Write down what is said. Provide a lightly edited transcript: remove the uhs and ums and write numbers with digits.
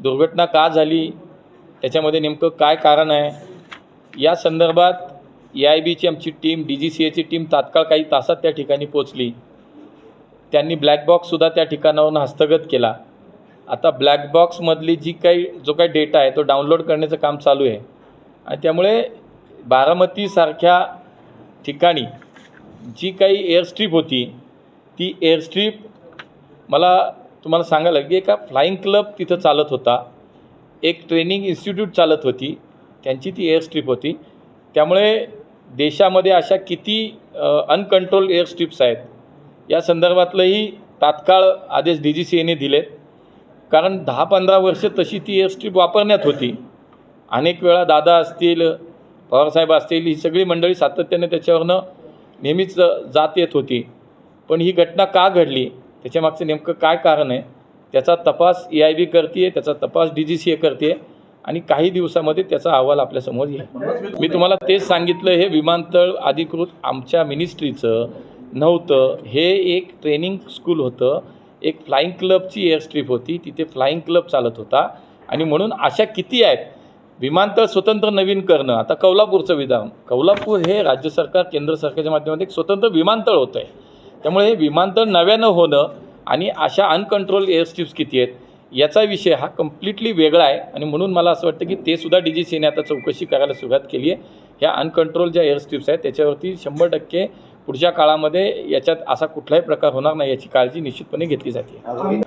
दुर्घटना का झाली, त्याच्यामध्ये नेमकं काय कारण आहे, या संदर्भात AIBची आमची टीम, DGCAची टीम तात्काळ काही तासात त्या ठिकाणी पोचली. त्यांनी ब्लॅक बॉक्ससुद्धा त्या ठिकाणावरून हस्तगत केला. आता ब्लॅक बॉक्समधली जो काही डेटा आहे तो डाउनलोड करण्याचं काम चालू आहे. आणि त्यामुळे बारामतीसारख्या ठिकाणी जी काही एअरस्ट्रीप होती, ती एअरस्ट्रीप मला तुम्हाला सांगायला की एका फ्लाईंग क्लब तिथं चालत होता, एक ट्रेनिंग इन्स्टिट्यूट चालत होती, त्यांची ती एअरस्ट्रीप होती. त्यामुळे देशामध्ये अशा किती अनकंट्रोल एअरस्ट्रीप्स आहेत या संदर्भातलंही तात्काळ आदेश DGCAने दिलेत. कारण 10-15 वर्ष तशी ती एअरस्ट्रीप वापरण्यात होती. अनेक वेळा दादा असतील, पवारसाहेब असतील, ही सगळी मंडळी सातत्याने त्याच्यावरनं नेहमीच जात येत होती. पण ही घटना का घडली, त्याच्यामागचं नेमकं काय कारण आहे, त्याचा तपास AIB करते आहे, त्याचा तपास DGCA करते आहे आणि काही दिवसामध्ये त्याचा अहवाल आपल्यासमोर येईल. मी तुम्हाला तेच सांगितलं, हे विमानतळ अधिकृत आमच्या मिनिस्ट्रीचं नव्हतं. हे एक ट्रेनिंग स्कूल होतं, एक फ्लाईंग क्लबची एअरस्ट्रीप होती, तिथे फ्लाईंग क्लब चालत होता. आणि म्हणून अशा किती आहेत. विमानतळ स्वतंत्र नवीन करणं, आता कौलापूरचं विधान, कौलापूर हे राज्य सरकार केंद्र सरकारच्या माध्यमातून एक स्वतंत्र विमानतळ होतं आहे. त्यामुळे हे विमानतळ नव्यानं होणं आणि अशा अनकंट्रोल एअरस्ट्रीप्स किती आहेत याचा विषय हा कम्प्लिटली वेगळा आहे. आणि म्हणून मला असं वाटतं की ते सुद्धा DGCAने आता चौकशी करायला सुरुवात केली आहे. ह्या अनकंट्रोल ज्या एअरस्ट्रीप्स आहेत त्याच्यावरती 100% पुढच्या काळामध्ये याच्यात असा कुठलाही प्रकार होणार नाही याची काळजी निश्चितपणे घेतली जाते.